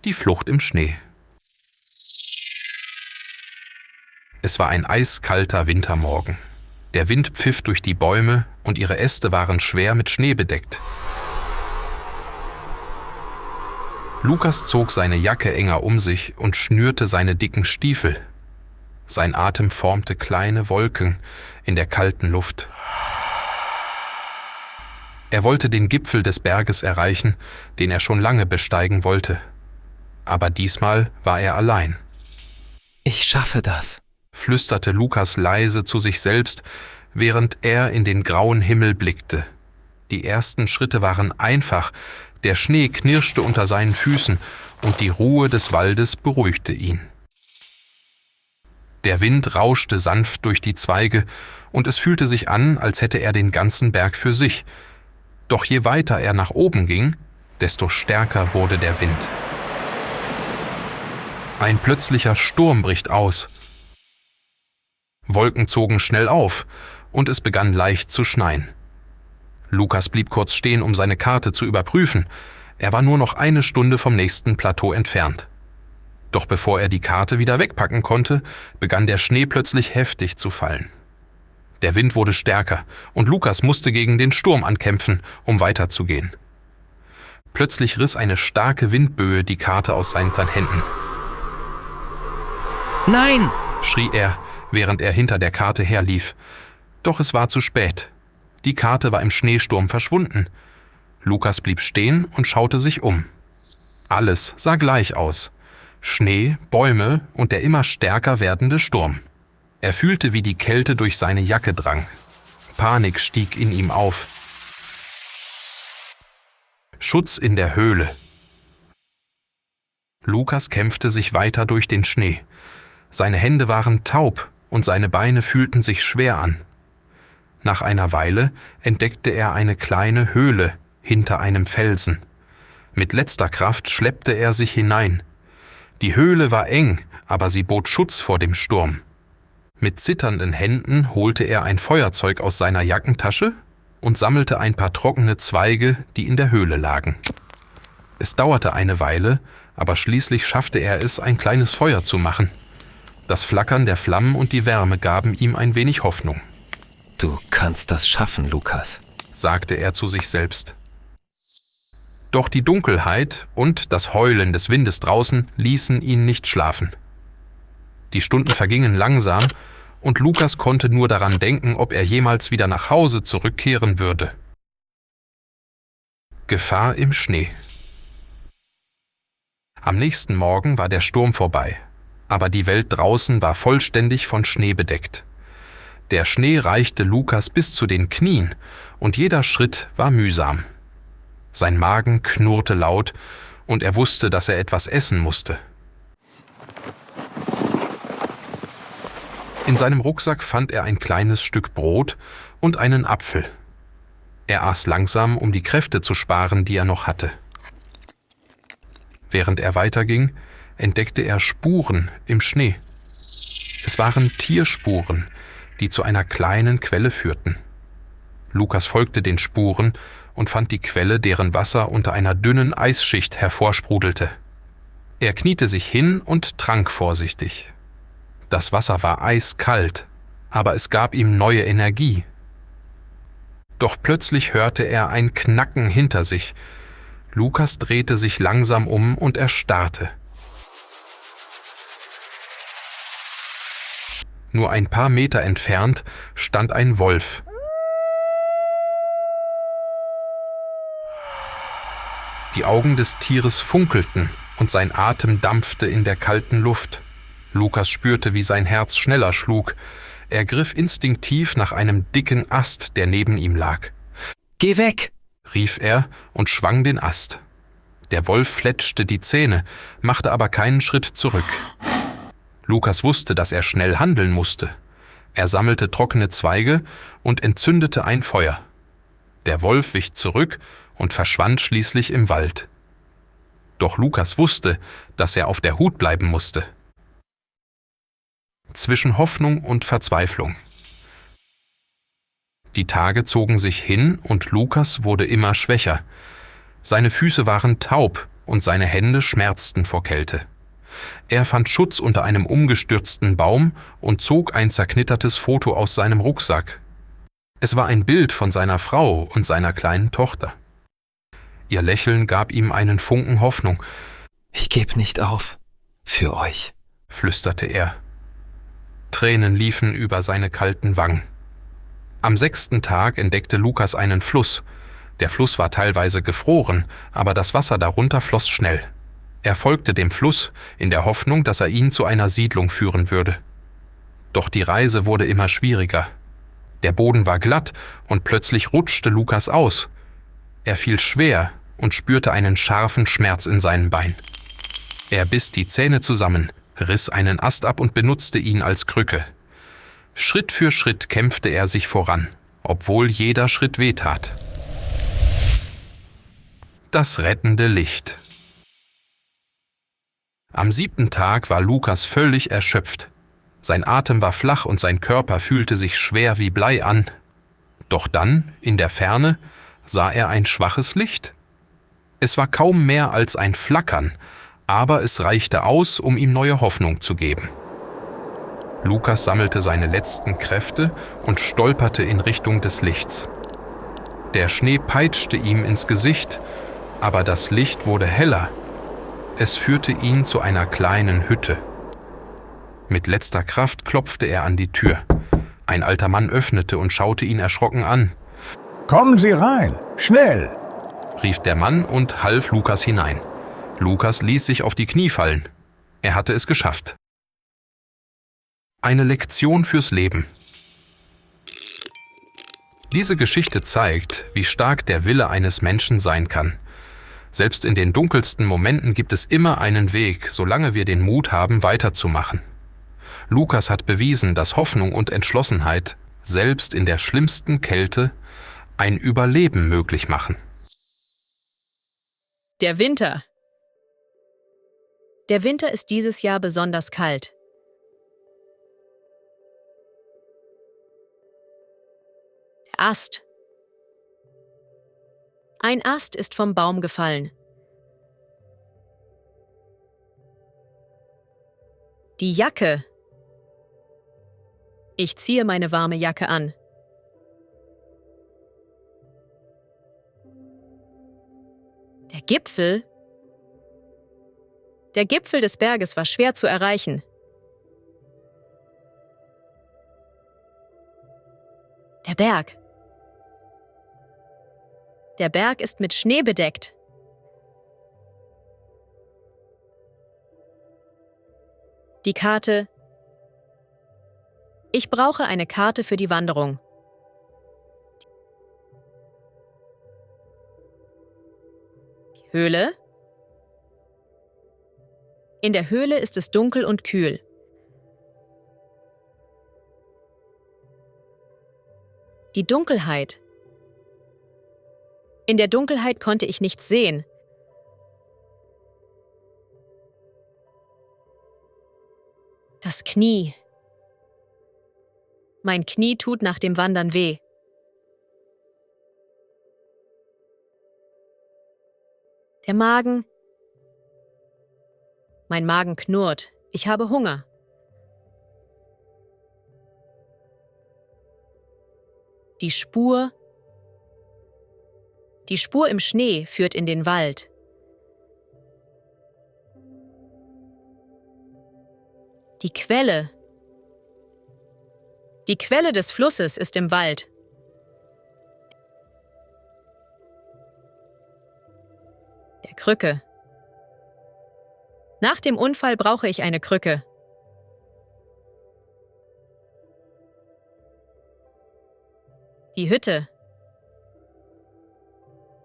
Die Flucht im Schnee. Es war ein eiskalter Wintermorgen. Der Wind pfiff durch die Bäume und ihre Äste waren schwer mit Schnee bedeckt. Lukas zog seine Jacke enger um sich und schnürte seine dicken Stiefel. Sein Atem formte kleine Wolken in der kalten Luft. Er wollte den Gipfel des Berges erreichen, den er schon lange besteigen wollte. Aber diesmal war er allein. »Ich schaffe das«, flüsterte Lukas leise zu sich selbst, während er in den grauen Himmel blickte. Die ersten Schritte waren einfach, der Schnee knirschte unter seinen Füßen und die Ruhe des Waldes beruhigte ihn. Der Wind rauschte sanft durch die Zweige und es fühlte sich an, als hätte er den ganzen Berg für sich. Doch je weiter er nach oben ging, desto stärker wurde der Wind. Ein plötzlicher Sturm bricht aus. Wolken zogen schnell auf und es begann leicht zu schneien. Lukas blieb kurz stehen, um seine Karte zu überprüfen. Er war nur noch 1 Stunde vom nächsten Plateau entfernt. Doch bevor er die Karte wieder wegpacken konnte, begann der Schnee plötzlich heftig zu fallen. Der Wind wurde stärker und Lukas musste gegen den Sturm ankämpfen, um weiterzugehen. Plötzlich riss eine starke Windböe die Karte aus seinen Händen. »Nein!« schrie er, während er hinter der Karte herlief. Doch es war zu spät. Die Karte war im Schneesturm verschwunden. Lukas blieb stehen und schaute sich um. Alles sah gleich aus. Schnee, Bäume und der immer stärker werdende Sturm. Er fühlte, wie die Kälte durch seine Jacke drang. Panik stieg in ihm auf. Schutz in der Höhle. Lukas kämpfte sich weiter durch den Schnee. Seine Hände waren taub und seine Beine fühlten sich schwer an. Nach einer Weile entdeckte er eine kleine Höhle hinter einem Felsen. Mit letzter Kraft schleppte er sich hinein. Die Höhle war eng, aber sie bot Schutz vor dem Sturm. Mit zitternden Händen holte er ein Feuerzeug aus seiner Jackentasche und sammelte ein paar trockene Zweige, die in der Höhle lagen. Es dauerte eine Weile, aber schließlich schaffte er es, ein kleines Feuer zu machen. Das Flackern der Flammen und die Wärme gaben ihm ein wenig Hoffnung. »Du kannst das schaffen, Lukas«, sagte er zu sich selbst. Doch die Dunkelheit und das Heulen des Windes draußen ließen ihn nicht schlafen. Die Stunden vergingen langsam und Lukas konnte nur daran denken, ob er jemals wieder nach Hause zurückkehren würde. Gefahr im Schnee. Am nächsten Morgen war der Sturm vorbei, aber die Welt draußen war vollständig von Schnee bedeckt. Der Schnee reichte Lukas bis zu den Knien und jeder Schritt war mühsam. Sein Magen knurrte laut und er wusste, dass er etwas essen musste. In seinem Rucksack fand er ein kleines Stück Brot und einen Apfel. Er aß langsam, um die Kräfte zu sparen, die er noch hatte. Während er weiterging, entdeckte er Spuren im Schnee. Es waren Tierspuren, die zu einer kleinen Quelle führten. Lukas folgte den Spuren und fand die Quelle, deren Wasser unter einer dünnen Eisschicht hervorsprudelte. Er kniete sich hin und trank vorsichtig. Das Wasser war eiskalt, aber es gab ihm neue Energie. Doch plötzlich hörte er ein Knacken hinter sich. Lukas drehte sich langsam um und erstarrte. Nur ein paar Meter entfernt stand ein Wolf. Die Augen des Tieres funkelten und sein Atem dampfte in der kalten Luft. Lukas spürte, wie sein Herz schneller schlug. Er griff instinktiv nach einem dicken Ast, der neben ihm lag. »Geh weg«, rief er und schwang den Ast. Der Wolf fletschte die Zähne, machte aber keinen Schritt zurück. Lukas wusste, dass er schnell handeln musste. Er sammelte trockene Zweige und entzündete ein Feuer. Der Wolf wich zurück und verschwand schließlich im Wald. Doch Lukas wusste, dass er auf der Hut bleiben musste. Zwischen Hoffnung und Verzweiflung. Die Tage zogen sich hin und Lukas wurde immer schwächer. Seine Füße waren taub und seine Hände schmerzten vor Kälte. Er fand Schutz unter einem umgestürzten Baum und zog ein zerknittertes Foto aus seinem Rucksack. Es war ein Bild von seiner Frau und seiner kleinen Tochter. Ihr Lächeln gab ihm einen Funken Hoffnung. Ich gebe nicht auf. Für euch, Flüsterte er. Tränen liefen über seine kalten Wangen. Am 6. Tag entdeckte Lukas einen Fluss. Der Fluss war teilweise gefroren, aber das Wasser darunter floss schnell. Er folgte dem Fluss, in der Hoffnung, dass er ihn zu einer Siedlung führen würde. Doch die Reise wurde immer schwieriger. Der Boden war glatt und plötzlich rutschte Lukas aus. Er fiel schwer und spürte einen scharfen Schmerz in seinem Bein. Er biss die Zähne zusammen, riss einen Ast ab und benutzte ihn als Krücke. Schritt für Schritt kämpfte er sich voran, obwohl jeder Schritt wehtat. Das rettende Licht. Am 7. Tag war Lukas völlig erschöpft. Sein Atem war flach und sein Körper fühlte sich schwer wie Blei an. Doch dann, in der Ferne, sah er ein schwaches Licht. Es war kaum mehr als ein Flackern, aber es reichte aus, um ihm neue Hoffnung zu geben. Lukas sammelte seine letzten Kräfte und stolperte in Richtung des Lichts. Der Schnee peitschte ihm ins Gesicht, aber das Licht wurde heller. Es führte ihn zu einer kleinen Hütte. Mit letzter Kraft klopfte er an die Tür. Ein alter Mann öffnete und schaute ihn erschrocken an. »Kommen Sie rein, schnell!« rief der Mann und half Lukas hinein. Lukas ließ sich auf die Knie fallen. Er hatte es geschafft. Eine Lektion fürs Leben. Diese Geschichte zeigt, wie stark der Wille eines Menschen sein kann. Selbst in den dunkelsten Momenten gibt es immer einen Weg, solange wir den Mut haben, weiterzumachen. Lukas hat bewiesen, dass Hoffnung und Entschlossenheit, selbst in der schlimmsten Kälte, ein Überleben möglich machen. Der Winter. Der Winter ist dieses Jahr besonders kalt. Der Ast. Ein Ast ist vom Baum gefallen. Die Jacke. Ich ziehe meine warme Jacke an. Der Gipfel. Der Gipfel des Berges war schwer zu erreichen. Der Berg. Der Berg ist mit Schnee bedeckt. Die Karte. Ich brauche eine Karte für die Wanderung. Die Höhle. In der Höhle ist es dunkel und kühl. Die Dunkelheit. In der Dunkelheit konnte ich nichts sehen. Das Knie. Mein Knie tut nach dem Wandern weh. Der Magen. Mein Magen knurrt. Ich habe Hunger. Die Spur. Die Spur im Schnee führt in den Wald. Die Quelle. Die Quelle des Flusses ist im Wald. Der Krücke. Nach dem Unfall brauche ich eine Krücke. Die Hütte.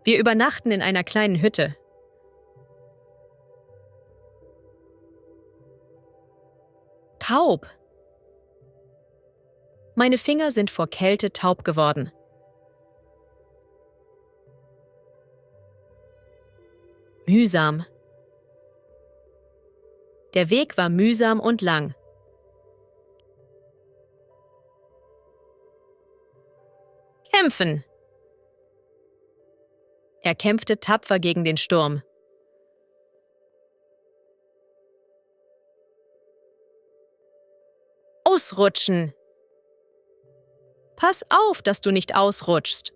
Wir übernachten in einer kleinen Hütte. Taub. Meine Finger sind vor Kälte taub geworden. Mühsam. Der Weg war mühsam und lang. Kämpfen. Er kämpfte tapfer gegen den Sturm. ausrutschen. Pass auf, dass du nicht ausrutschst.